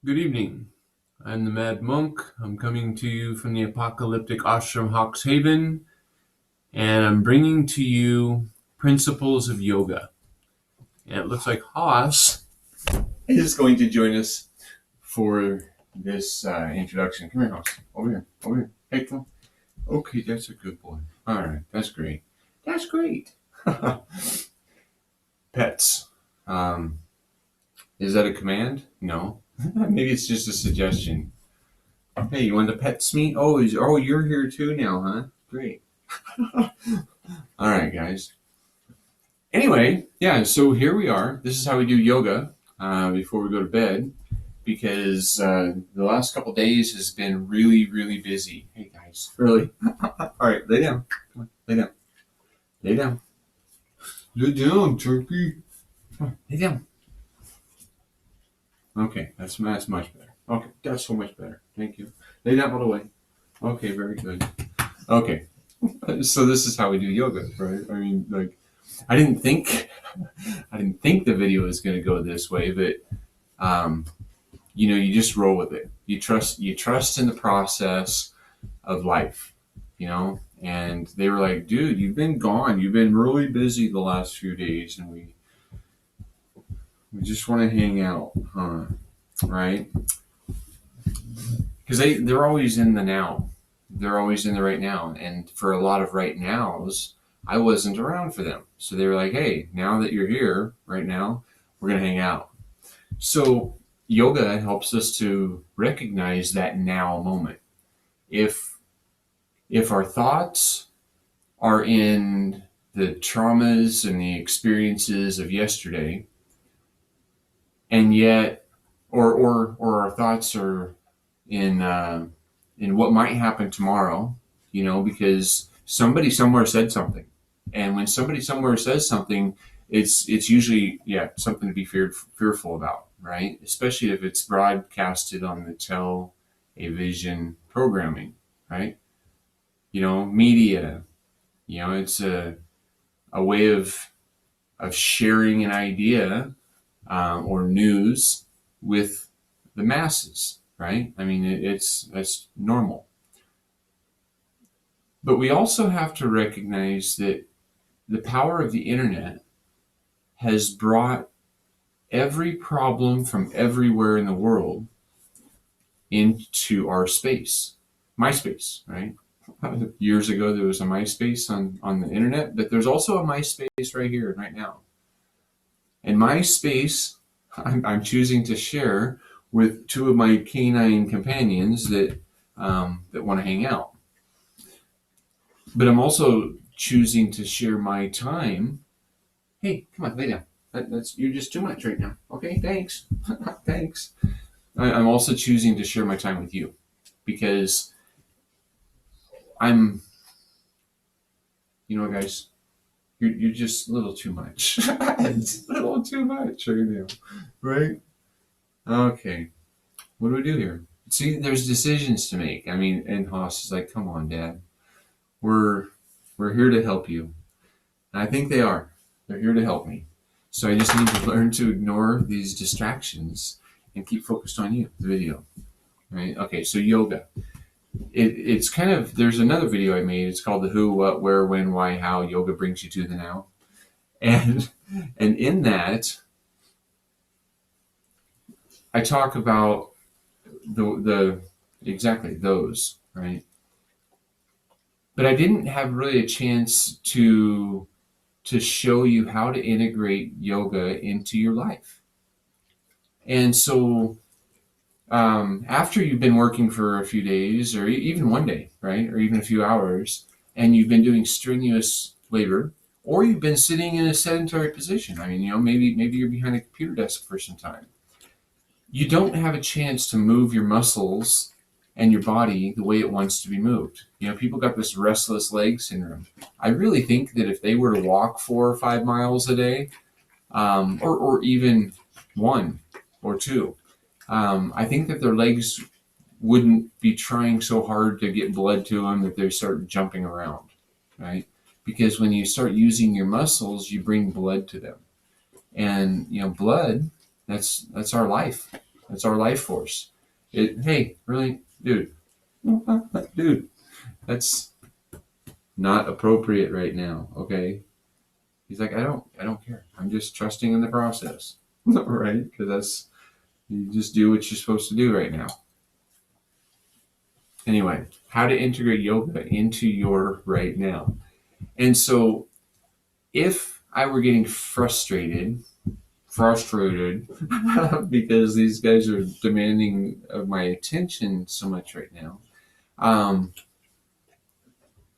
Good evening. I'm the Mad Monk. I'm coming to you from the apocalyptic ashram Hawks Haven, and I'm bringing to you principles of yoga. And it looks like Haas is going to join us for this introduction. Come here, Haas. Over here. Over here. Hey, come on. Okay, that's a good boy. All right, that's great. That's great. Pets. Um, is that a command? No. Maybe it's just a suggestion. Hey, you want to pets me? Oh, you're here too now, huh? Great. All right, guys. Anyway, yeah, so here we are. This is how we do yoga before we go to bed because the last couple days has been really, really busy. Hey, guys, really. All right, lay down. Come on, lay down. Lay down. Lay down, turkey. Come on, lay down. Okay, that's much better. Okay, that's so much better. Thank you. Lay down all the way. Okay, very good. Okay, so this is how we do yoga, right? I mean, like, I didn't think, I didn't think the video was going to go this way, but um, you just roll with it. You trust in the process of life, And they were like, "Dude, you've been gone. You've been really busy the last few days, and we just want to hang out, huh? Right? Because they're always in the now. They're always in the right now, and for a lot of right nows, I wasn't around for them. So they were like, "Hey, now that you're here right now, we're gonna hang out." So yoga helps us to recognize that now moment. If if our thoughts are in the traumas and the experiences of yesterday, and yet, or our thoughts are in what might happen tomorrow, because somebody somewhere said something, and when somebody somewhere says something, it's usually something to be fearful about, right? Especially if it's broadcasted on the television programming, right? Media. It's a way of sharing an idea or news with the masses, right? I mean, that's normal. But we also have to recognize that the power of the internet has brought every problem from everywhere in the world into our space. MySpace, right? Years ago, there was a MySpace on the internet, but there's also a MySpace right here, right now. And MySpace, I'm choosing to share with two of my canine companions that want to hang out. But I'm also choosing to share my time. Hey, come on, lay down. You're just too much right now. Okay, thanks. Thanks. I'm also choosing to share my time with you because I'm, guys, you're just a little too much. It's a little too much right now, right? Okay, what do we do here? See, there's decisions to make. I mean, and Haas is like, "Come on, Dad, we're we're here to help you." And I think they are. They're here to help me. So I just need to learn to ignore these distractions and keep focused on you, the video. Right? Okay, so yoga. It's kind of, there's another video I made. It's called the Who, What, Where, When, Why, How Yoga Brings You to the Now. And in that, I talk about the exactly those, right? But I didn't have really a chance to show you how to integrate yoga into your life. And so after you've been working for a few days or even one day, right, or even a few hours, and you've been doing strenuous labor, or you've been sitting in a sedentary position, I mean, maybe you're behind a computer desk for some time, you don't have a chance to move your muscles and your body the way it wants to be moved. People got this restless leg syndrome. I really think that if they were to walk 4 or 5 miles a day, or even 1 or 2, I think that their legs wouldn't be trying so hard to get blood to them that they start jumping around, right? Because when you start using your muscles, you bring blood to them, and blood. That's our life. It's our life force. Hey, really, dude, dude, that's not appropriate right now. Okay. He's like, I don't care. I'm just trusting in the process, right? Because you just do what you're supposed to do right now. Anyway, how to integrate yoga into your right now. And so if I were getting frustrated because these guys are demanding of my attention so much right now, um,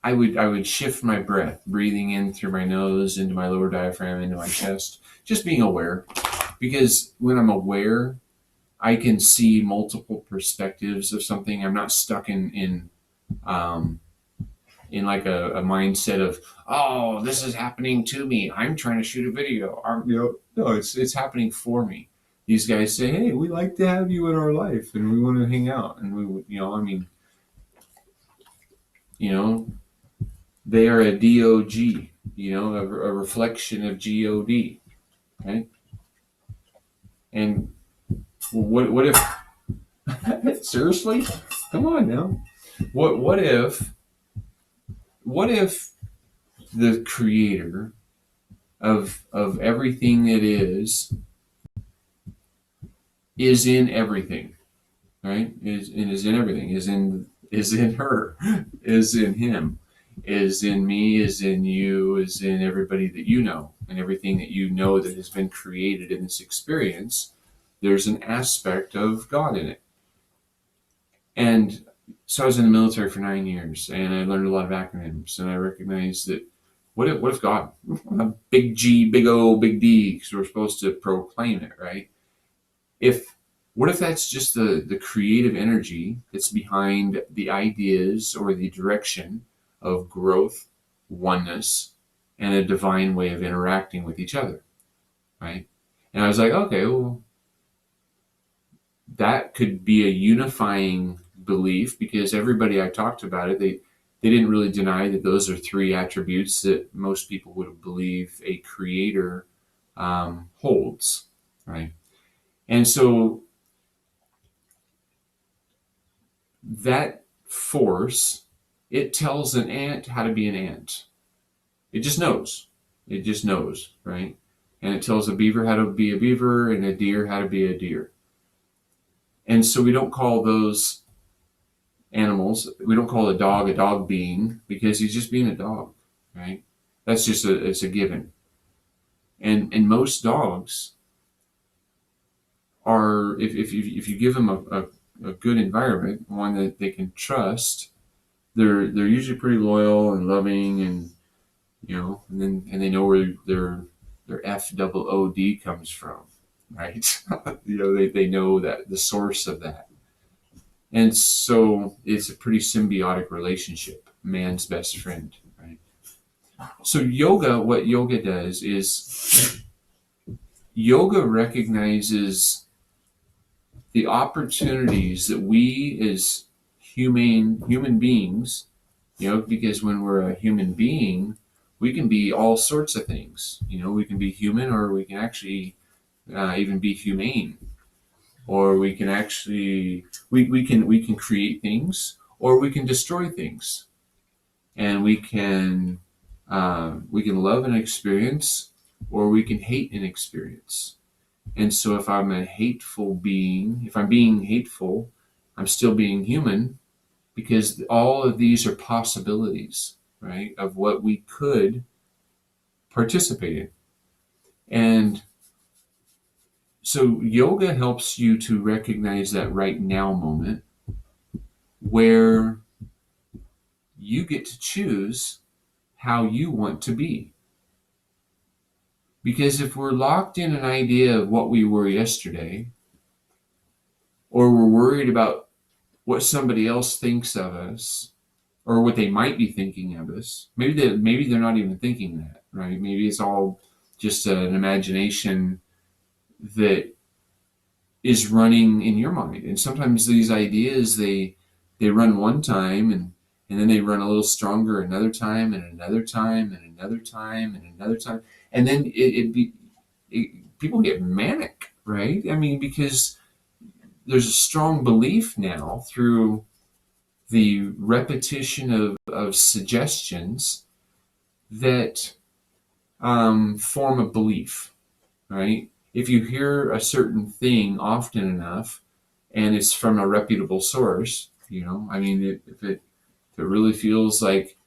I would shift my breath, breathing in through my nose, into my lower diaphragm, into my chest, just being aware. Because when I'm aware, I can see multiple perspectives of something. I'm not stuck um, in like a mindset of, oh, this is happening to me. I'm trying to shoot a video. No, it's happening for me. These guys say, hey, we like to have you in our life, and we want to hang out, and I mean, you know, they are a DOG, a reflection of God, right? And what if seriously? Come on now. What if the creator of everything that is in everything, right? Is in everything, is in her, is in him, is in me, is in you, is in everybody that you know, and everything that you know that has been created in this experience. There's an aspect of God in it. And so I was in the military for 9 years, and I learned a lot of acronyms, and I recognized that what if God, big G, big O, big D, because we're supposed to proclaim it, right? If What if that's just the creative energy that's behind the ideas or the direction of growth, oneness, and a divine way of interacting with each other, right? And I was like, okay, well, that could be a unifying belief, because everybody I talked about it, they didn't really deny that those are three attributes that most people would believe a creator holds, right? And so that force, it tells an ant how to be an ant. It just knows. It just knows, right? And it tells a beaver how to be a beaver, and a deer how to be a deer. And so we don't call those animals, we don't call a dog being, because he's just being a dog, right? That's just it's a given. And most dogs are, if you give them a good environment, one that they can trust, they're usually pretty loyal and loving, and and they know where their FOOD comes from, right? They know that the source of that. And so it's a pretty symbiotic relationship, man's best friend, right? So what yoga does is yoga recognizes the opportunities that we as human beings, because when we're a human being, we can be all sorts of things. We can be human, or we can actually even be humane, or we can actually we can create things, or we can destroy things, and we can love an experience, or we can hate an experience. And so if I'm a hateful being, if I'm being hateful, I'm still being human, because all of these are possibilities, right, of what we could participate in. And so yoga helps you to recognize that right now moment where you get to choose how you want to be. Because if we're locked in an idea of what we were yesterday, or we're worried about what somebody else thinks of us, or what they might be thinking of us, maybe they're not even thinking that, right? Maybe it's all just an imagination that is running in your mind. And sometimes these ideas, they run one time, and then they run a little stronger another time, and another time, and another time, and another time. And then people get manic, right? I mean, because there's a strong belief now through the repetition of suggestions that form a belief, right? If you hear a certain thing often enough and it's from a reputable source, I mean, if it really feels like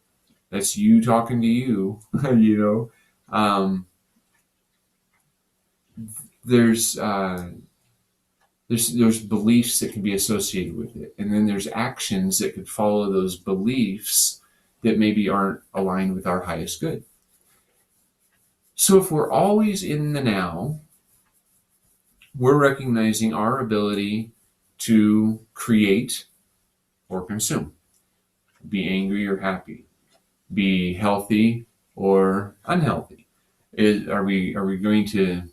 that's you talking to you, um, there's there's beliefs that can be associated with it, and then there's actions that could follow those beliefs that maybe aren't aligned with our highest good. So if we're always in the now, we're recognizing our ability to create or consume, be angry or happy, be healthy or unhealthy. Are we going to?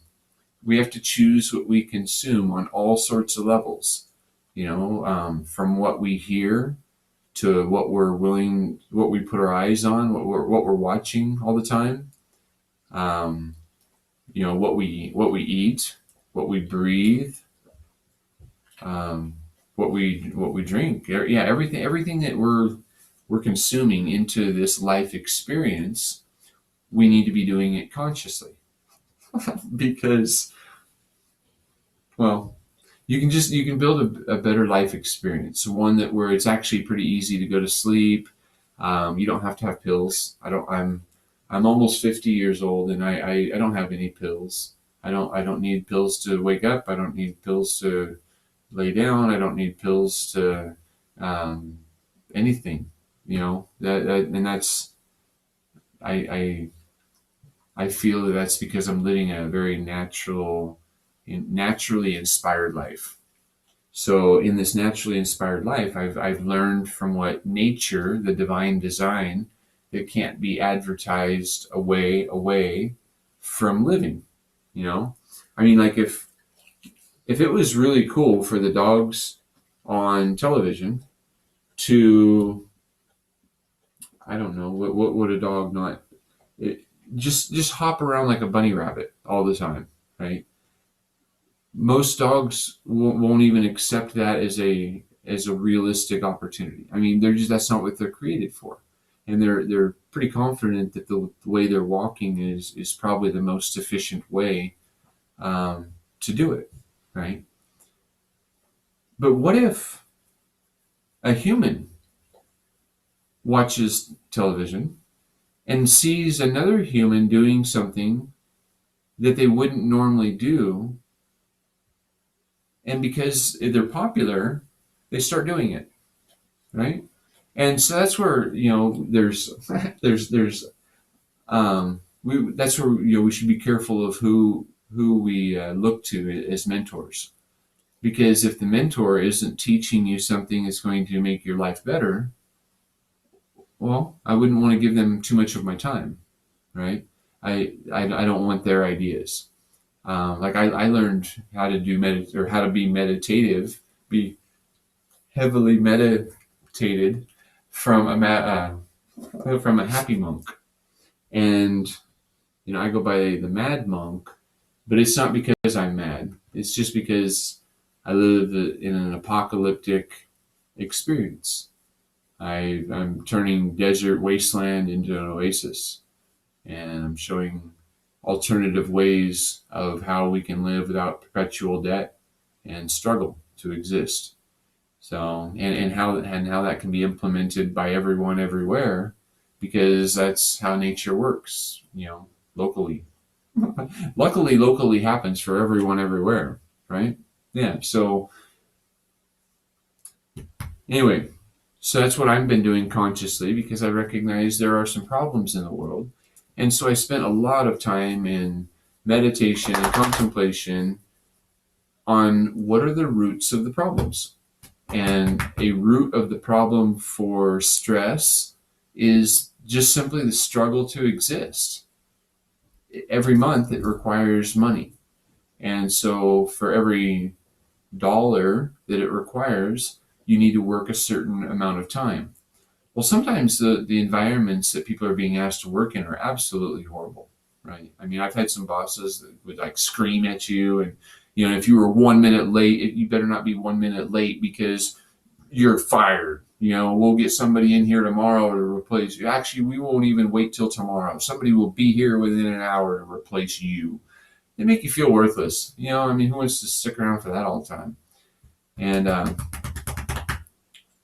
We have to choose what we consume on all sorts of levels. From what we hear to what we put our eyes on, what we're watching all the time. Um, what we eat, what we breathe, um, what we drink. Yeah, everything that we're consuming into this life experience, we need to be doing it consciously because, well, you can build a better life experience, one that where it's actually pretty easy to go to sleep. You don't have to have pills. I'm almost 50 years old, and I don't have any pills. I don't need pills to wake up. I don't need pills to lay down. I don't need pills to um, anything. And that's I I feel that that's because I'm living a very naturally inspired life. So in this naturally inspired life, I've learned from what nature, the divine design, that can't be advertised away from living. I mean, like if it was really cool for the dogs on television to, I don't know, what would a dog not it, just hop around like a bunny rabbit all the time, right? Most dogs won't even accept that as a realistic opportunity. I mean, that's not what they're created for, and they're pretty confident that the way they're walking is probably the most efficient way to do it, right? But what if a human watches television and sees another human doing something that they wouldn't normally do, and because they're popular, they start doing it, right? And so that's where there's there's we that's where we should be careful of who we look to as mentors, because if the mentor isn't teaching you something that's going to make your life better, well, I wouldn't want to give them too much of my time, right? I don't want their ideas. Like I learned how to do or how to be meditative, be heavily meditated from from a happy monk, and I go by the mad monk, but it's not because I'm mad. It's just because I live in an apocalyptic experience. I'm turning desert wasteland into an oasis, and I'm showing alternative ways of how we can live without perpetual debt and struggle to exist. So, and how that can be implemented by everyone everywhere, because that's how nature works, locally. Luckily, locally happens for everyone everywhere, right? Yeah. So anyway, so that's what I've been doing consciously, because I recognize there are some problems in the world. And so I spent a lot of time in meditation and contemplation on what are the roots of the problems. And a root of the problem for stress is just simply the struggle to exist. Every month it requires money. And so for every dollar that it requires, you need to work a certain amount of time. Well, sometimes the environments that people are being asked to work in are absolutely horrible, right? I mean, I've had some bosses that would like scream at you, and If you were 1 minute late, you better not be 1 minute late because you're fired. We'll get somebody in here tomorrow to replace you. Actually, we won't even wait till tomorrow. Somebody will be here within an hour to replace you. They make you feel worthless. Who wants to stick around for that all the time? And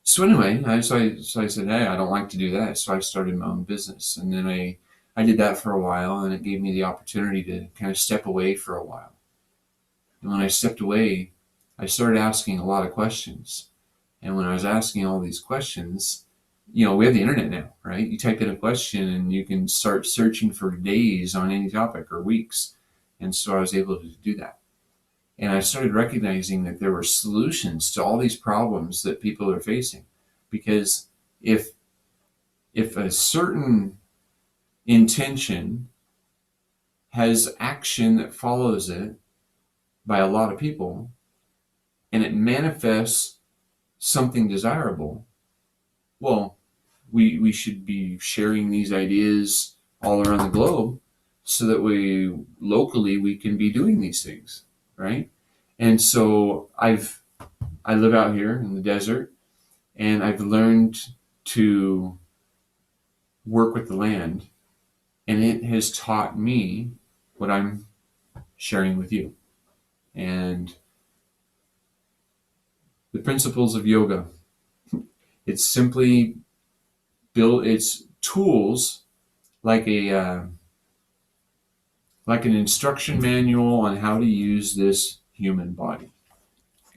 so anyway, so I said, hey, I don't like to do that. So I started my own business. And then I did that for a while, and it gave me the opportunity to kind of step away for a while. And when I stepped away, I started asking a lot of questions. And when I was asking all these questions, we have the internet now, right? You type in a question and you can start searching for days on any topic or weeks. And so I was able to do that. And I started recognizing that there were solutions to all these problems that people are facing. Because if a certain intention has action that follows it by a lot of people, and it manifests something desirable, well, we should be sharing these ideas all around the globe so that locally we can be doing these things, right? And so I live out here in the desert, and I've learned to work with the land, and it has taught me what I'm sharing with you. And the principles of yoga, it's simply its tools like an instruction manual on how to use this human body.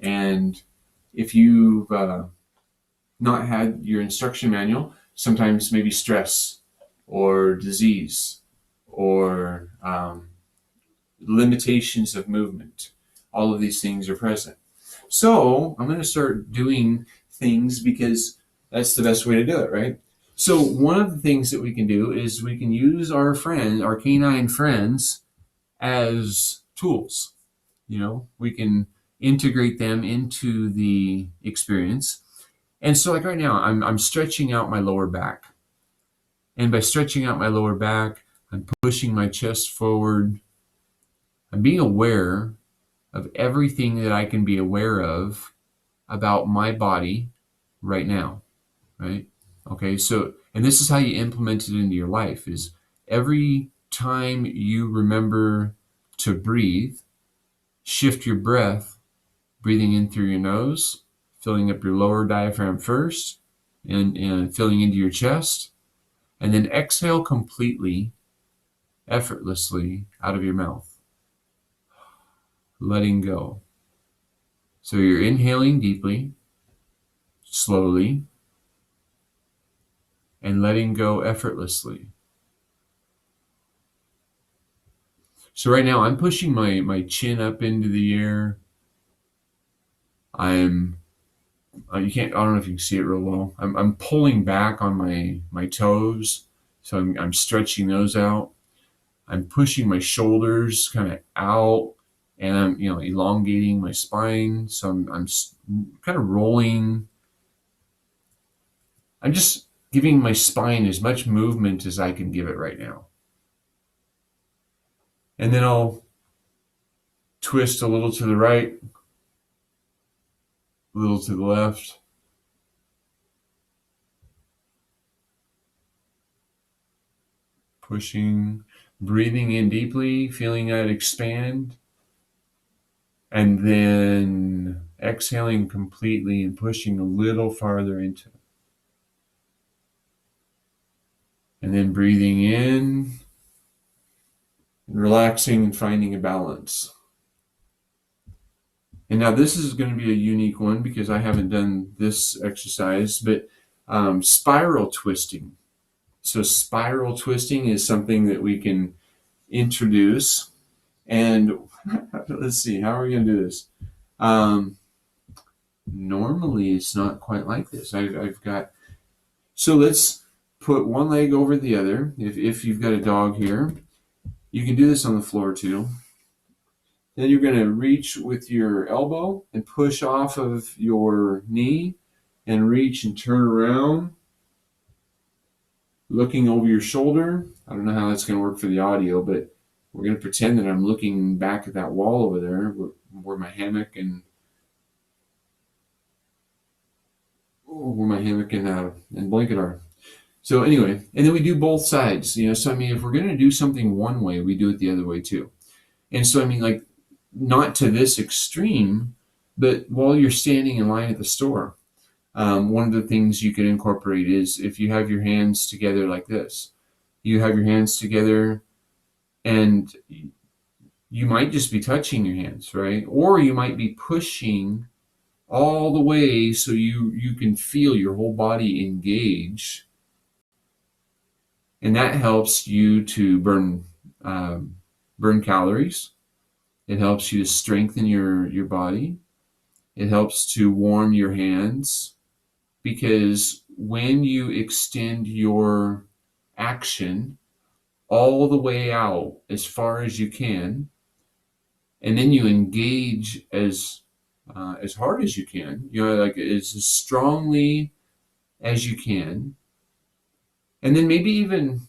And if you've not had your instruction manual, sometimes maybe stress or disease or limitations of movement, all of these things are present. So I'm going to start doing things because that's the best way to do it, right? So one of the things that we can do is we can use our canine friends, as tools. We can integrate them into the experience. And so like right now, I'm stretching out my lower back. And by stretching out my lower back, I'm pushing my chest forward. I'm being aware of everything that I can be aware of about my body right now, right? Okay, so, and this is how you implement it into your life, is every time you remember to breathe, shift your breath, breathing in through your nose, filling up your lower diaphragm first, and filling into your chest, and then exhale completely, effortlessly out of your mouth, letting go. So you're inhaling deeply, slowly, and letting go effortlessly. So right now I'm pushing my chin up into the air. I don't know if you can see it real well. I'm pulling back on my toes, so I'm stretching those out. I'm pushing my shoulders kind of out, and I'm elongating my spine. So I'm kind of rolling. I'm just giving my spine as much movement as I can give it right now. And then I'll twist a little to the right, a little to the left. Pushing, breathing in deeply, feeling that expand. And then exhaling completely and pushing a little farther into it. And then breathing in, and relaxing and finding a balance. And now this is going to be a unique one because I haven't done this exercise, but spiral twisting. So spiral twisting is something that we can introduce. And let's see, how are we going to do this? Normally it's not quite like this. So let's put one leg over the other. If you've got a dog here, you can do this on the floor too. Then you're going to reach with your elbow and push off of your knee and reach and turn around, looking over your shoulder. I don't know how that's going to work for the audio, but we're going to pretend that I'm looking back at that wall over there where my hammock and blanket are. So anyway, and then we do both sides. So I mean, if we're going to do something one way, we do it the other way too. And so I mean, like, not to this extreme, but while you're standing in line at the store, one of the things you can incorporate is if you have your hands together like this. You have your hands together, and you might just be touching your hands, right? Or you might be pushing all the way so you can feel your whole body engage, and that helps you to burn calories. It helps you to strengthen your body. It helps to warm your hands, because when you extend your action all the way out as far as you can, and then you engage as hard as you can, like as strongly as you can, and then maybe even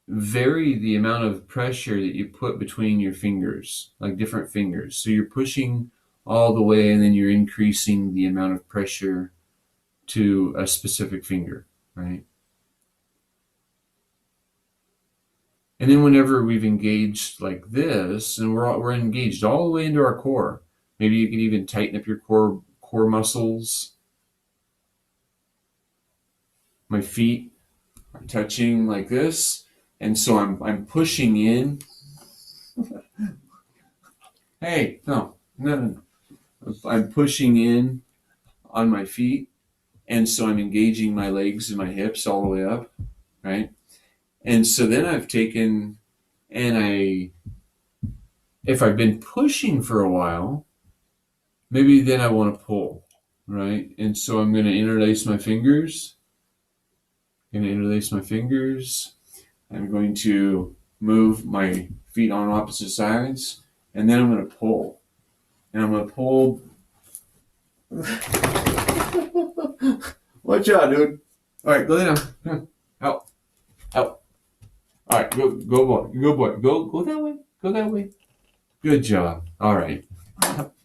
vary the amount of pressure that you put between your fingers, like different fingers. So you're pushing all the way, and then you're increasing the amount of pressure to a specific finger, right? And then whenever we've engaged like this, and we're engaged all the way into our core, maybe you can even tighten up your core muscles. My feet are touching like this, and so I'm pushing in. Hey, no. I'm pushing in on my feet, and so I'm engaging my legs and my hips all the way up, right? And so then I've taken, and if I've been pushing for a while, maybe then I want to pull, right? And so I'm going to interlace my fingers. I'm going to move my feet on opposite sides, and then I'm going to pull. And I'm going to pull. Watch out, dude. All right, go lay down. Out. All right, go boy. Go that way. Go that way. Good job. All right.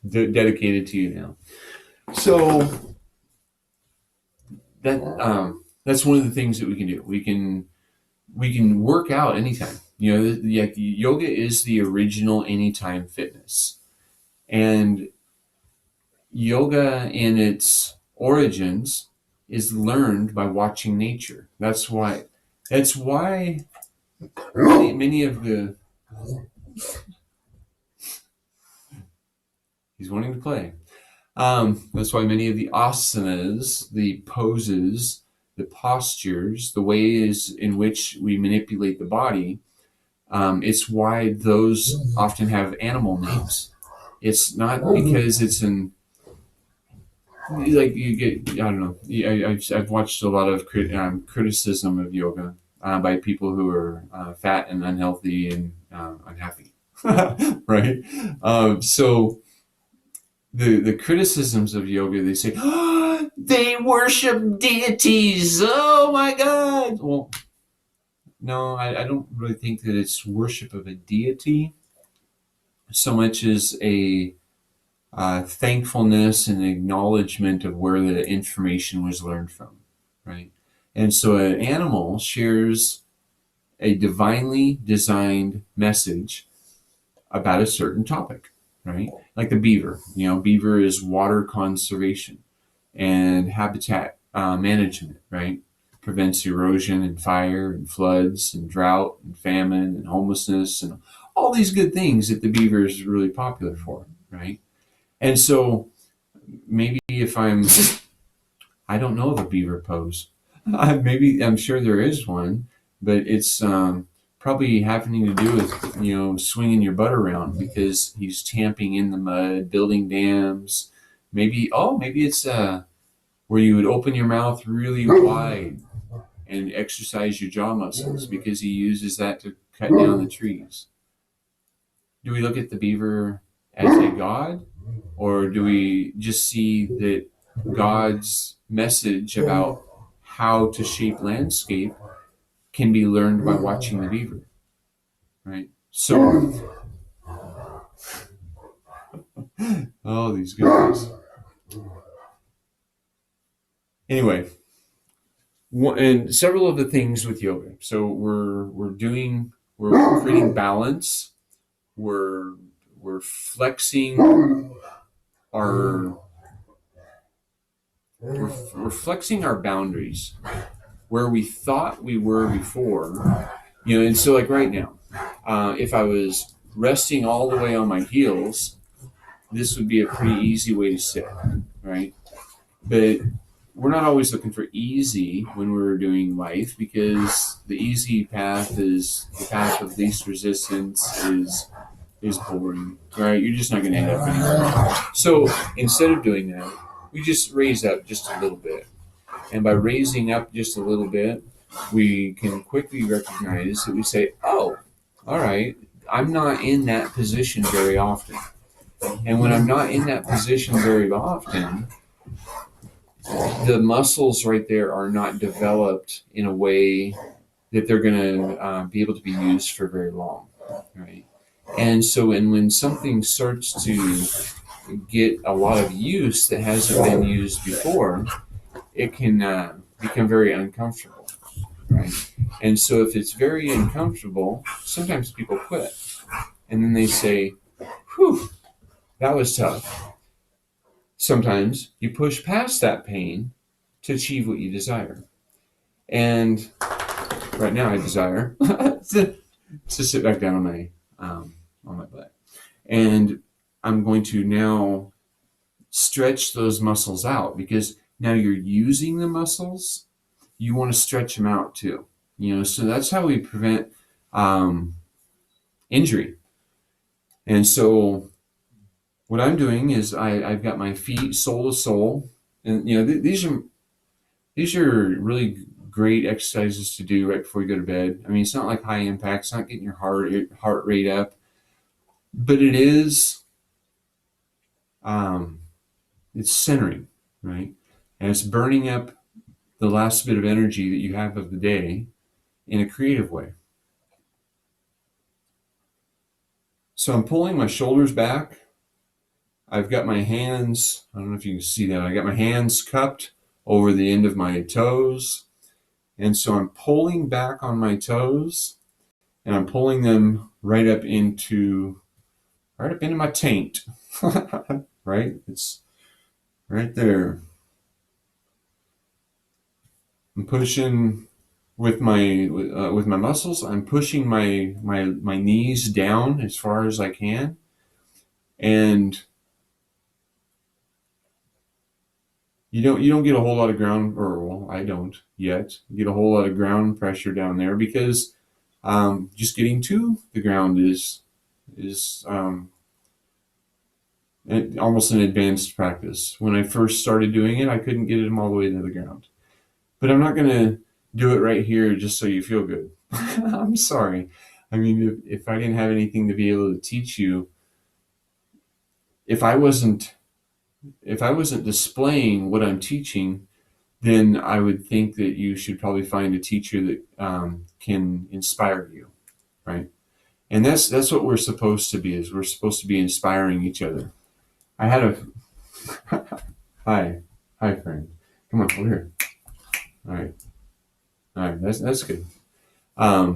Dedicated to you now. So that's one of the things that we can do. We can work out anytime. Yoga is the original anytime fitness, and yoga in its origins is learned by watching nature. That's why many of the he's wanting to play. That's why many of the asanas, the poses, the postures, the ways in which we manipulate the body, it's why those often have animal names. It's not because it's like you get, I don't know. I've watched a lot of criticism of yoga by people who are fat and unhealthy and unhappy, right? So the criticisms of yoga, they say, oh, they worship deities. Oh my God. Well, no, I don't really think that it's worship of a deity so much as a thankfulness and acknowledgement of where the information was learned from, right? And so an animal shares a divinely designed message about a certain topic, right? Like the beaver. Beaver is water conservation and habitat management, right? Prevents erosion and fire and floods and drought and famine and homelessness and all these good things that the beaver is really popular for, right? And so maybe if I don't know of a beaver pose. I'm sure there is one, but it's probably having to do with swinging your butt around because he's tamping in the mud, building dams. Maybe it's where you would open your mouth really wide and exercise your jaw muscles because he uses that to cut down the trees. Do we look at the beaver as a god, or do we just see that God's message about how to shape landscape can be learned by watching the beaver? right? So, oh, these guys. Anyway, and several of the things with yoga. So we're creating balance. We're we're flexing our we're flexing our boundaries where we thought we were before. And so like right now, if I was resting all the way on my heels, this would be a pretty easy way to sit, right? But we're not always looking for easy when we're doing life, because the easy path is the path of least resistance, is boring, right? You're just not going to end up anywhere. So instead of doing that, we just raise up just a little bit. And by raising up just a little bit, we can quickly recognize that we say, oh, all right, I'm not in that position very often. And when I'm not in that position very often, the muscles right there are not developed in a way that they're going to be able to be used for very long, right? And so, and when something starts to get a lot of use that hasn't been used before, it can become very uncomfortable, right? And so, if it's very uncomfortable, sometimes people quit, and then they say, "Whew, that was tough." Sometimes you push past that pain to achieve what you desire. And right now, I desire to sit back down on my butt, and I'm going to now stretch those muscles out, because now you're using the muscles. You want to stretch them out too. So that's how we prevent injury. And so what I'm doing is I've got my feet sole to sole, and these are really great exercises to do right before you go to bed. I mean, it's not like high impact. It's not getting your heart rate up, but it is. It's centering, right? And it's burning up the last bit of energy that you have of the day in a creative way. So I'm pulling my shoulders back. I've got my hands, I don't know if you can see that, I got my hands cupped over the end of my toes. And so I'm pulling back on my toes, and I'm pulling them right up into my taint. Right? It's right there. I'm pushing with my muscles. I'm pushing my knees down as far as I can, and you don't get a whole lot of ground, or well, I don't yet get a whole lot of ground pressure down there, because just getting to the ground is almost an advanced practice. When I first started doing it, I couldn't get them all the way to the ground. But I'm not going to do it right here just so you feel good. I'm sorry. I mean, if I didn't have anything to be able to teach you, if I wasn't displaying what I'm teaching, then I would think that you should probably find a teacher that can inspire you, right? And that's what we're supposed to be. Is we're supposed to be inspiring each other. I had a hi friend, come on over here. All right, that's good. I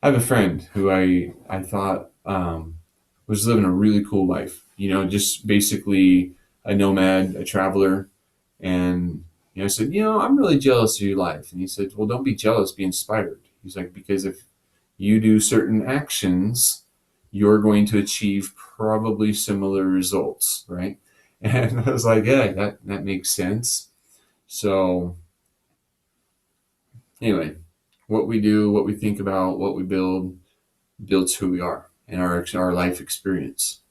have a friend who I thought was living a really cool life. Just basically a nomad, a traveler, and I said, I'm really jealous of your life. And he said, well, don't be jealous, be inspired. He's like, because if you do certain actions, you're going to achieve probably similar results, right? And I was like, yeah, that makes sense. So anyway, what we do, what we think about, what we build builds who we are and our life experience.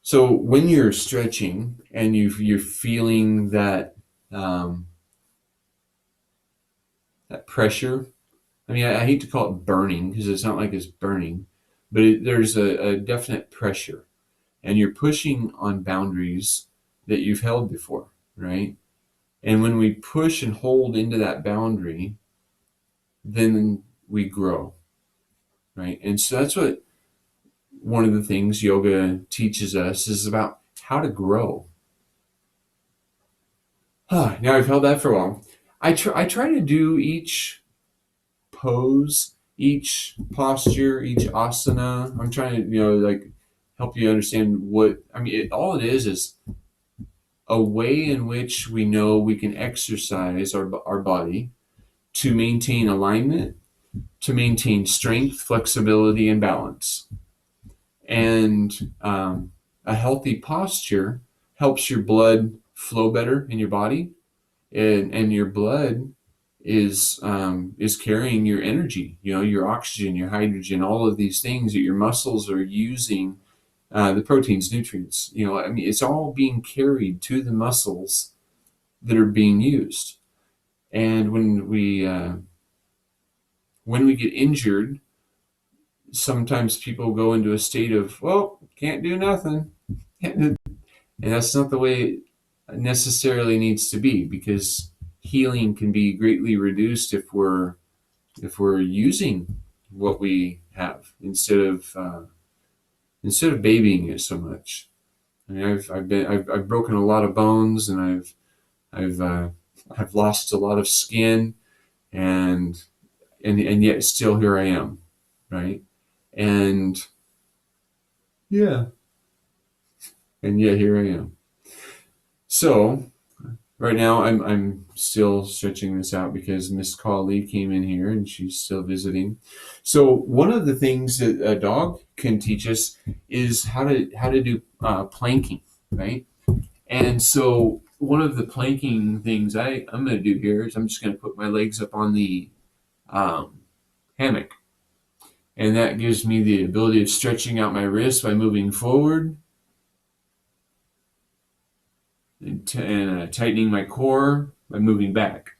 So when you're stretching and you're feeling that that pressure, I mean, I hate to call it burning, because it's not like it's burning, but there's a definite pressure, and you're pushing on boundaries that you've held before, right? And when we push and hold into that boundary, then we grow, right? And so that's what one of the things yoga teaches us is about how to grow. Now I've held that for a while. I try to do each pose, each posture, each asana. I'm trying to, like help you understand what, I mean, all it is a way in which we know we can exercise our body to maintain alignment, to maintain strength, flexibility, and balance. And a healthy posture helps your blood flow better in your body, and your blood is carrying your energy, your oxygen, your hydrogen, all of these things that your muscles are using, the proteins, nutrients. I mean, it's all being carried to the muscles that are being used. And when we get injured, sometimes people go into a state of, well, can't do nothing. And that's not the way it necessarily needs to be, because healing can be greatly reduced if we're using what we have instead of babying it so much. I mean, I've broken a lot of bones, and I've lost a lot of skin, and yet still here I am, right? And yeah, and yet here I am. So right now I'm still stretching this out because Miss Colley came in here and she's still visiting. So one of the things that a dog can teach us is how to do planking, right? And so one of the planking things I'm going to do here is I'm just going to put my legs up on the hammock. And that gives me the ability of stretching out my wrists by moving forward and tightening my core by moving back.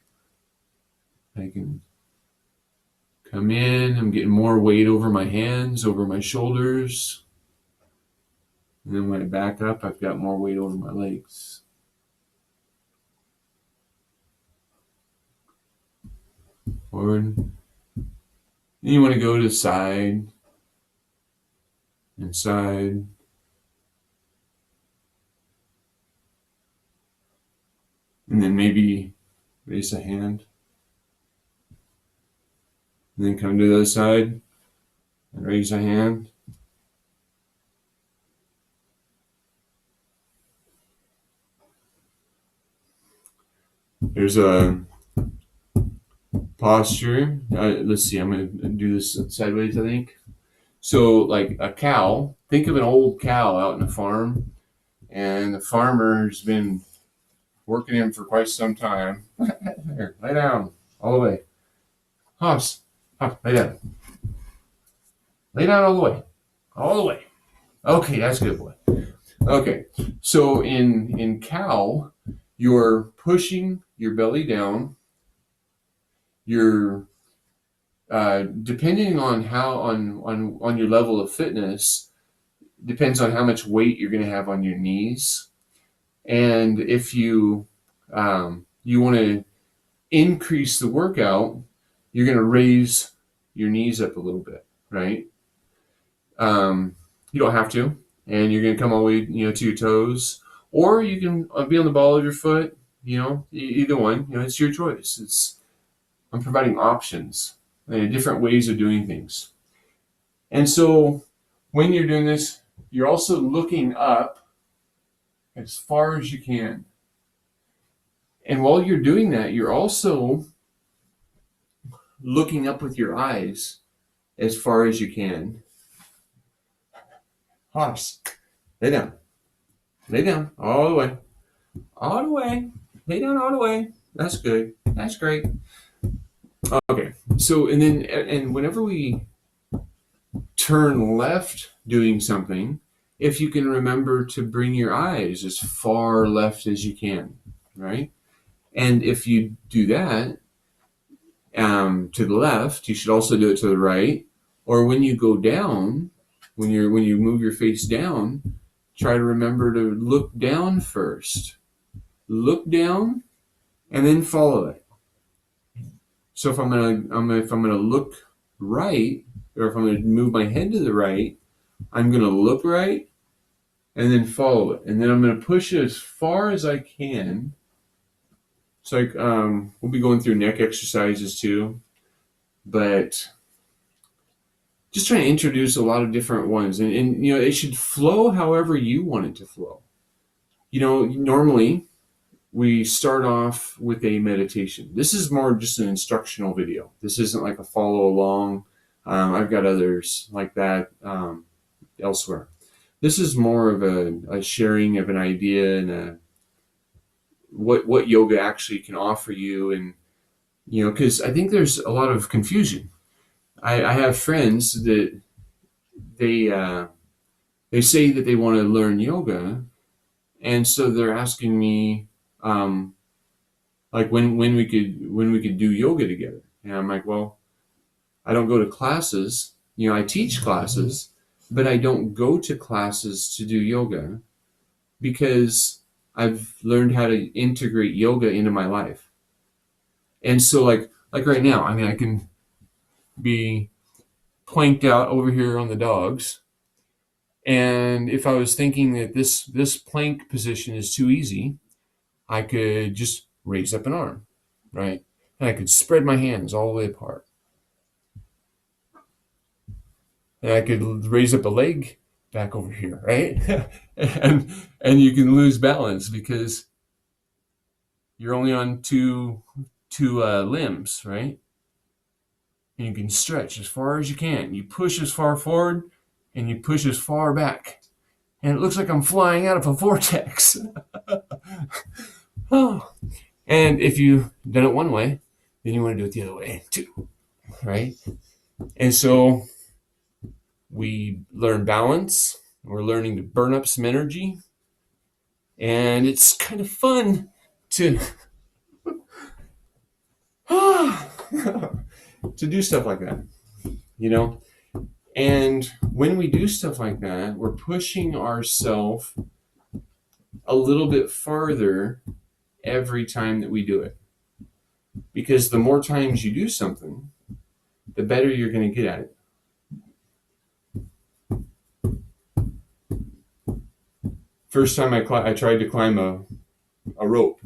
I can come in, I'm getting more weight over my hands, over my shoulders. And then when I back up, I've got more weight over my legs. Forward. Then you want to go to side and side. And then maybe raise a hand. And then come to the other side and raise a hand. There's a posture. Let's see, I'm going to do this sideways, I think. So like a cow, think of an old cow out in a farm, and the farmer's been working him for quite some time. Here, lay down, all the way. Hops, lay down. Lay down all the way. All the way. Okay, that's a good boy. Okay, so in cow, you're pushing your belly down. You're depending on how on your level of fitness, depends on how much weight you're going to have on your knees. And if you want to increase the workout, you're going to raise your knees up a little bit, right? You don't have to, and you're going to come all the way, to your toes, or you can be on the ball of your foot. Either one. It's your choice. I'm providing options, different ways of doing things. And so when you're doing this, you're also looking up as far as you can. And while you're doing that, you're also looking up with your eyes as far as you can. Hops, lay down. Lay down all the way. All the way. Lay down all the way. That's good. That's great. Okay. So, and whenever we turn left doing something, if you can remember to bring your eyes as far left as you can, right? And if you do that to the left, you should also do it to the right. Or when you go down, when you move your face down, try to remember to look down first. Look down, and then follow it. So if I'm gonna look right, or if I'm going to move my head to the right, I'm going to look right and then follow it. And then I'm going to push it as far as I can. So we'll be going through neck exercises too, but just trying to introduce a lot of different ones. And it should flow however you want it to flow. Normally we start off with a meditation. This is more just an instructional video. This isn't like a follow along. I've got others like that elsewhere. This is more of a sharing of an idea and what yoga actually can offer you. And, because I think there's a lot of confusion. I have friends that they say that they want to learn yoga, and so they're asking me like when we could do yoga together. And I'm like, well, I don't go to classes. I teach classes, but I don't go to classes to do yoga because I've learned how to integrate yoga into my life. And so like right now, I can be planked out over here on the dogs. And if I was thinking that this plank position is too easy, I could just raise up an arm, right? And I could spread my hands all the way apart. And I could raise up a leg back over here, right? and you can lose balance because you're only on two limbs, right? And you can stretch as far as you can. You push as far forward and you push as far back. And it looks like I'm flying out of a vortex. Oh. And if you've done it one way, then you want to do it the other way too, right? And so we learn balance. We're learning to burn up some energy. And it's kind of fun to to do stuff like that, And when we do stuff like that, we're pushing ourselves a little bit farther every time that we do it. Because the more times you do something, the better you're going to get at it. First time I tried to climb a rope,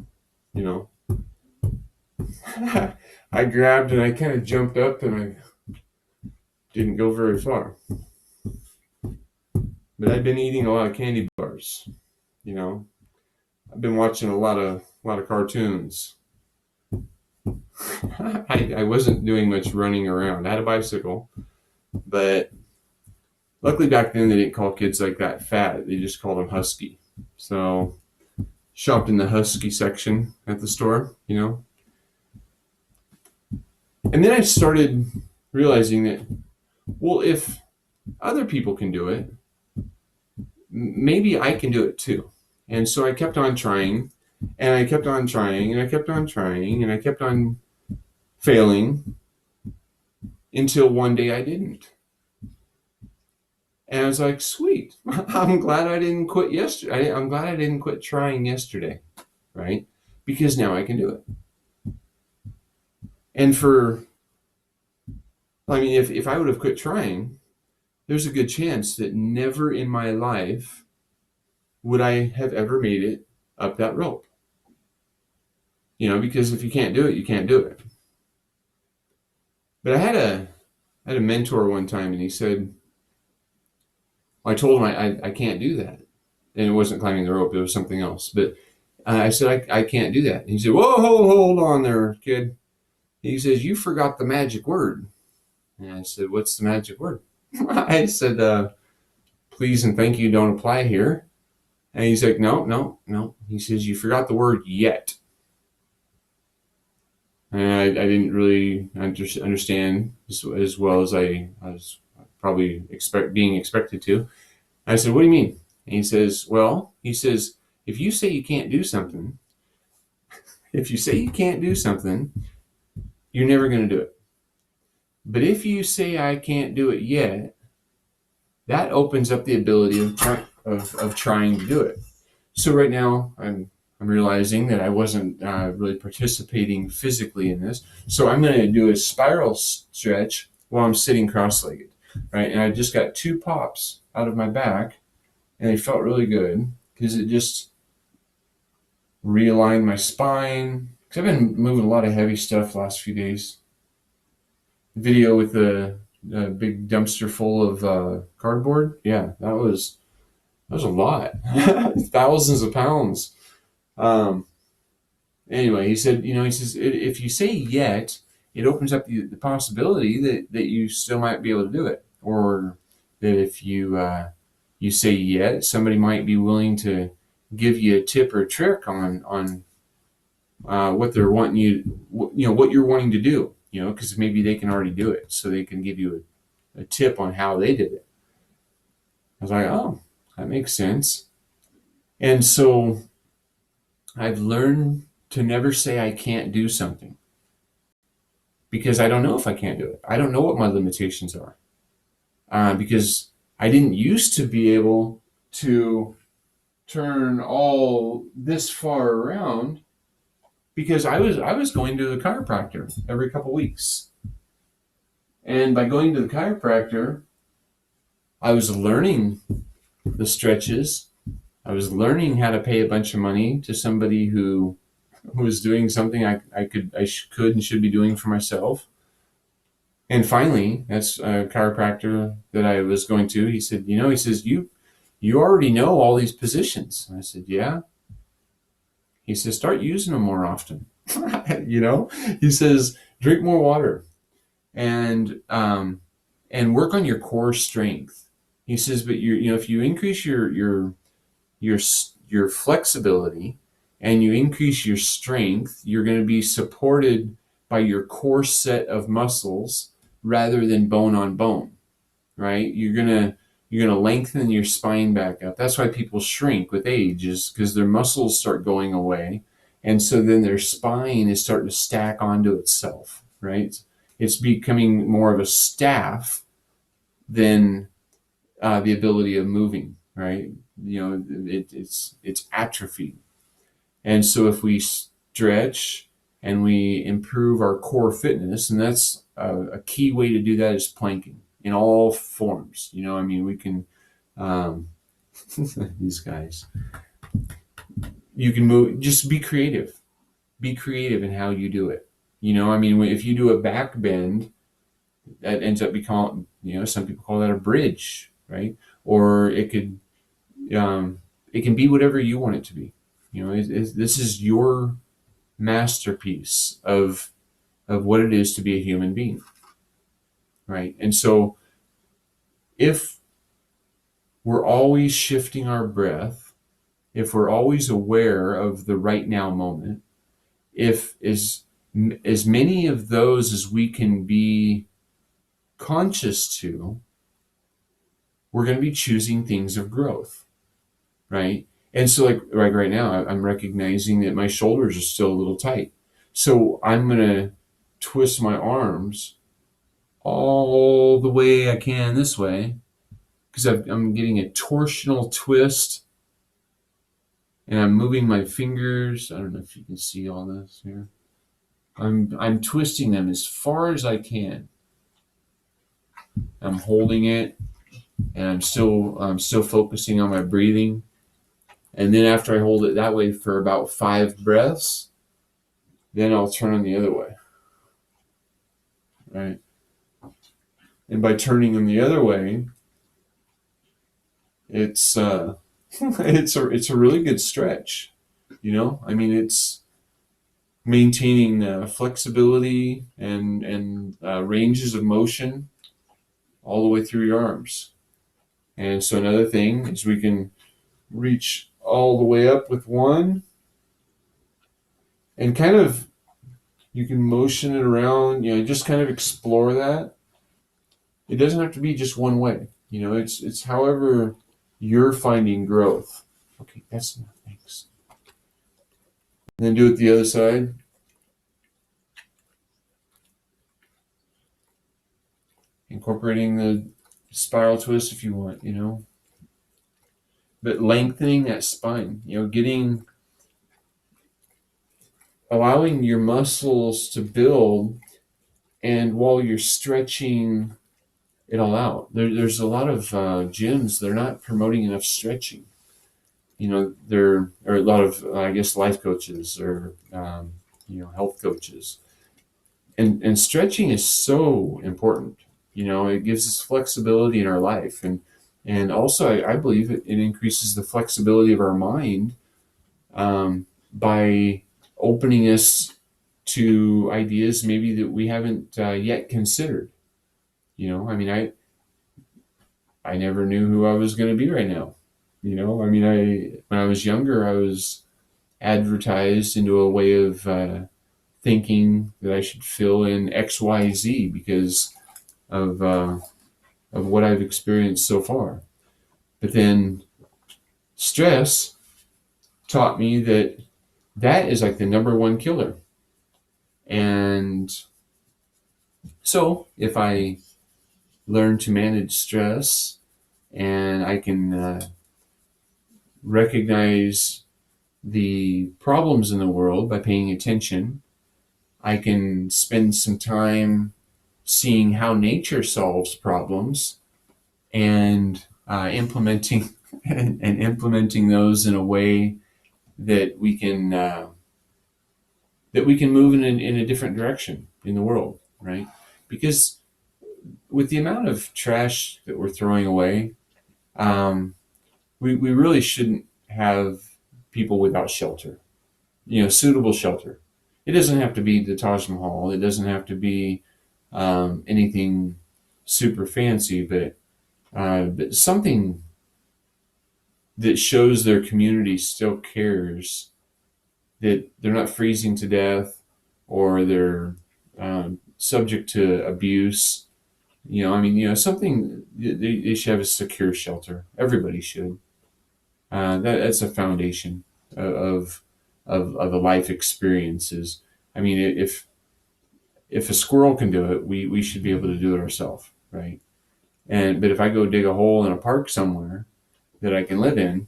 I grabbed and I kind of jumped up and I didn't go very far. But I've been eating a lot of candy bars, I've been watching a lot of cartoons. I wasn't doing much running around. I had a bicycle, but luckily back then they didn't call kids like that fat. They just called them husky. So shopped in the husky section at the store, And then I started realizing that, well, if other people can do it, maybe I can do it too. And so I kept on trying, and I kept on trying, and I kept on trying, and I kept on failing until one day I didn't. And I was like, sweet, I'm glad I didn't quit yesterday. I'm glad I didn't quit trying yesterday, right? Because now I can do it. And if I would have quit trying, there's a good chance that never in my life would I have ever made it up that rope. Because if you can't do it, you can't do it. But I had a mentor one time, and he said, I told him I can't do that. And it wasn't climbing the rope, it was something else. But I said, I can't do that. And he said, whoa, hold on there, kid. He says, you forgot the magic word. And I said, what's the magic word? I said, please and thank you don't apply here. And he's like, no. He says, you forgot the word yet. And I didn't really understand as well as I was probably being expected to. I said, what do you mean? And he says, if you say you can't do something, you're never going to do it. But if you say I can't do it yet, that opens up the ability of trying to do it. So right now, I'm realizing that I wasn't really participating physically in this. So I'm going to do a spiral stretch while I'm sitting cross-legged, right? And I just got 2 pops out of my back, and they felt really good because it just realigned my spine. Because I've been moving a lot of heavy stuff the last few days. Video with the big dumpster full of cardboard. Yeah, that was a lot, thousands of pounds. Um, anyway, he said, he says, if you say yet, it opens up the possibility that you still might be able to do it, or that if you say yet, somebody might be willing to give you a tip or a trick on what they're wanting what you're wanting to do, because maybe they can already do it, so they can give you a tip on how they did it. I was like, oh, that makes sense. And so I've learned to never say I can't do something, because I don't know if I can't do it. I don't know what my limitations are, because I didn't used to be able to turn all this far around, because I was going to the chiropractor every couple weeks. And by going to the chiropractor, I was learning the stretches. I was learning how to pay a bunch of money to somebody who was doing something I could and should be doing for myself. And finally, that's a chiropractor that I was going to. He said, he says, you already know all these positions. And I said, yeah. He says, start using them more often. He says, drink more water, and work on your core strength. He says, but if you increase your flexibility and you increase your strength, you're going to be supported by your core set of muscles rather than bone on bone, right? You're going to lengthen your spine back up. That's why people shrink with age, is because their muscles start going away. And so then their spine is starting to stack onto itself, right? It's becoming more of a staff than the ability of moving, right? It's atrophy. And so if we stretch and we improve our core fitness, and that's a key way to do that is planking in all forms. We can, these guys, you can move, just be creative in how you do it. If you do a back bend, that ends up becoming, some people call that a bridge, right? Or it can be whatever you want it to be. This is your masterpiece of what it is to be a human being, right? And so if we're always shifting our breath, if we're always aware of the right now moment, if as many of those as we can be conscious to, we're going to be choosing things of growth, right? And so like right now, I'm recognizing that my shoulders are still a little tight. So I'm going to twist my arms all the way I can this way, because I'm getting a torsional twist, and I'm moving my fingers. I don't know if you can see all this here. I'm twisting them as far as I can. I'm holding it, and I'm still focusing on my breathing. And then after I hold it that way for about 5 breaths, then I'll turn them the other way, right? And by turning them the other way, it's it's a really good stretch. It's maintaining flexibility and ranges of motion all the way through your arms. And so another thing is we can reach all the way up with one, and kind of you can motion it around, just kind of explore that. It doesn't have to be just one way. It's however you're finding growth. Okay, that's enough. Thanks. And then do it the other side. Incorporating the spiral twist if you want, But lengthening that spine, allowing your muscles to build And while you're stretching it all out, there's a lot of gyms, they're not promoting enough stretching. There are a lot of, I guess, life coaches or, health coaches. And stretching is so important. It gives us flexibility in our life. And also, I believe it increases the flexibility of our mind, by opening us to ideas maybe that we haven't yet considered. I never knew who I was going to be right now. When I was younger, I was advertised into a way of thinking that I should fill in X, Y, Z because of what I've experienced so far. But then stress taught me that that is like the number one killer. And so if I learn to manage stress and I can recognize the problems in the world by paying attention, I can spend some time seeing how nature solves problems and implementing and implementing those in a way that we can move in a different direction in the world, right? Because with the amount of trash that we're throwing away, um, we really shouldn't have people without shelter, suitable shelter. It doesn't have to be the Taj Mahal. It doesn't have to be anything super fancy, but something that shows their community still cares, that they're not freezing to death or they're subject to abuse. Something they should have a secure shelter. Everybody should. That's a foundation of a life experiences. I mean, if a squirrel can do it, we should be able to do it ourselves, right? But if I go dig a hole in a park somewhere that I can live in,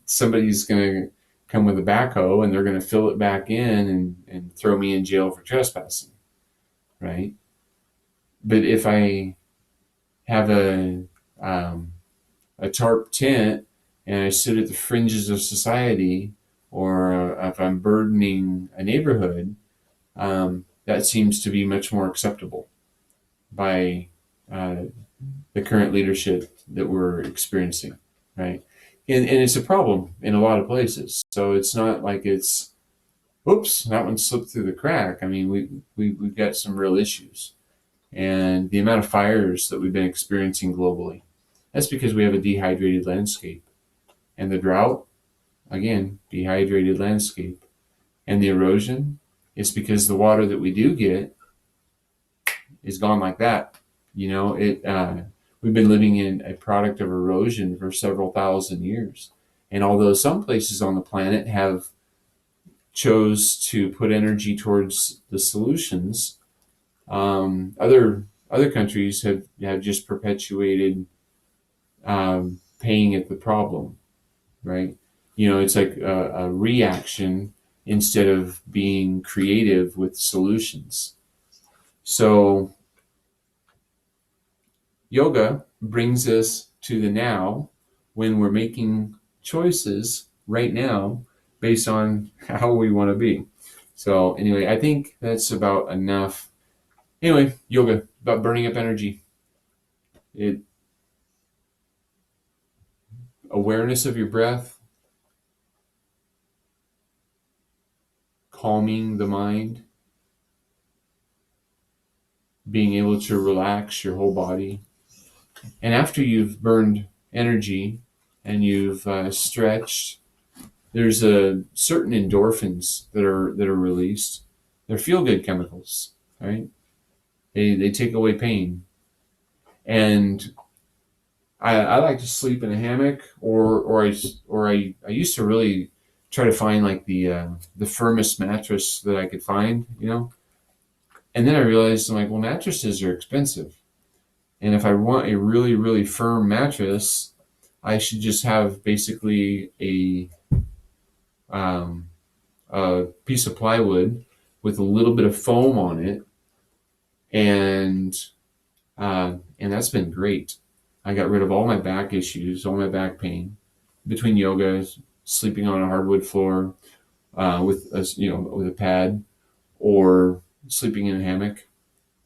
somebody's gonna come with a backhoe and they're gonna fill it back in and throw me in jail for trespassing, right? But if I have a tarp tent and I sit at the fringes of society, or if I'm burdening a neighborhood, that seems to be much more acceptable by the current leadership that we're experiencing, right? And it's a problem in a lot of places. So it's not like it's, oops, that one slipped through the crack. I mean, we've got some real issues. And the amount of fires that we've been experiencing globally, that's because we have a dehydrated landscape. And the drought, again, dehydrated landscape. And the erosion is because the water that we do get is gone like that. We've been living in a product of erosion for several thousand years. And although some places on the planet have chose to put energy towards the solutions, other countries have just perpetuated paying at the problem, right? It's like a reaction instead of being creative with solutions. So yoga brings us to the now when we're making choices right now based on how we want to be. So anyway, I think that's about enough. Anyway, yoga, about burning up energy. Awareness of your breath, calming the mind, being able to relax your whole body. And after you've burned energy and you've stretched, there's a certain endorphins that are released. They're feel-good chemicals, right? They take away pain. And I like to sleep in a hammock, or I used to really try to find like the firmest mattress that I could find, And then I realized, I'm like, well, mattresses are expensive. And if I want a really, really firm mattress, I should just have basically a piece of plywood with a little bit of foam on it and that's been great. I got rid of all my back issues, all my back pain between yoga, sleeping on a hardwood floor with a pad, or sleeping in a hammock.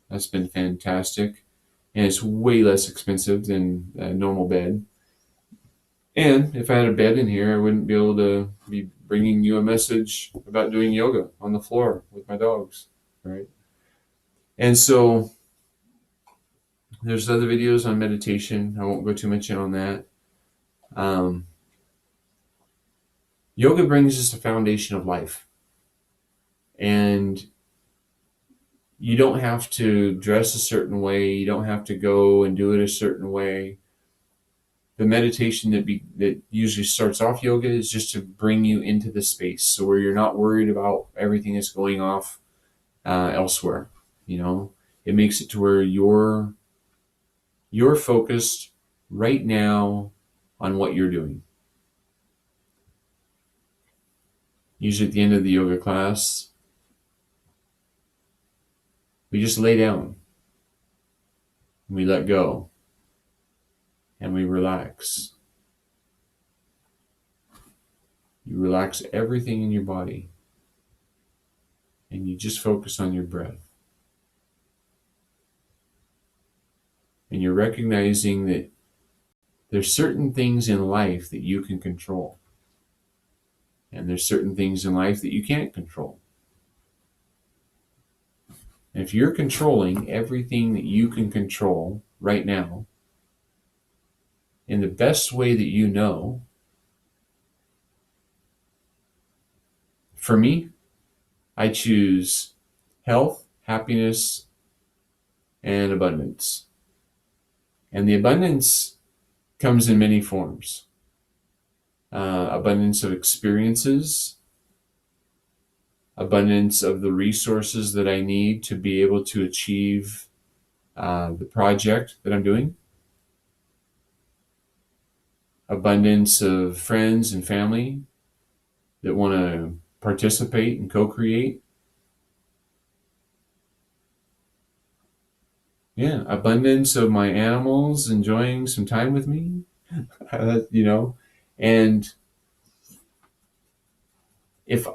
That's been fantastic, and it's way less expensive than a normal bed. And if I had a bed in here, I wouldn't be able to be bringing you a message about doing yoga on the floor with my dogs, right? And so there's other videos on meditation. I won't go too much in on that. Yoga brings us the foundation of life. And you don't have to dress a certain way. You don't have to go and do it a certain way. The meditation that usually starts off yoga is just to bring you into the space, so where you're not worried about everything that's going off elsewhere. It makes it to where you're focused right now on what you're doing. Usually at the end of the yoga class, we just lay down, and we let go, and we relax. You relax everything in your body, and you just focus on your breath. And you're recognizing that there's certain things in life that you can control, and there's certain things in life that you can't control. And if you're controlling everything that you can control right now in the best way that you know, for me, I choose health, happiness, and abundance. And the abundance comes in many forms. Abundance of experiences, abundance of the resources that I need to be able to achieve the project that I'm doing, abundance of friends and family that want to participate and co-create. Yeah, abundance of my animals enjoying some time with me, and if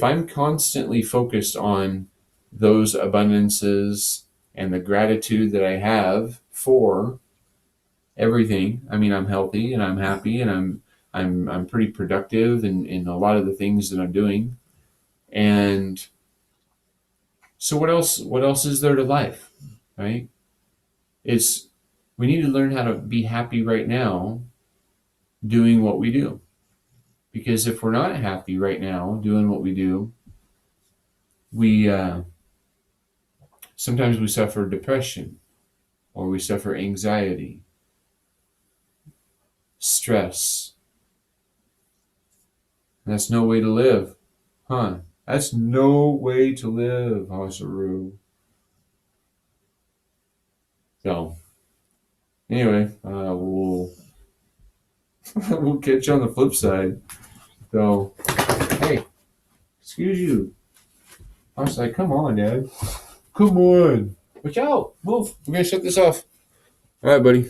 I'm constantly focused on those abundances and the gratitude that I have for everything, I mean, I'm healthy and I'm happy and I'm pretty productive in a lot of the things that I'm doing. And so what else is there to life, right? We need to learn how to be happy right now doing what we do. Because if we're not happy right now doing what we do, we sometimes we suffer depression, or we suffer anxiety, stress. And that's no way to live, huh? That's no way to live, Hasaru. So, anyway, we'll we'll catch you on the flip side. So, hey, excuse you. I was like, come on, Dad. Come on. Watch out. Move. We're going to shut this off. All right, buddy.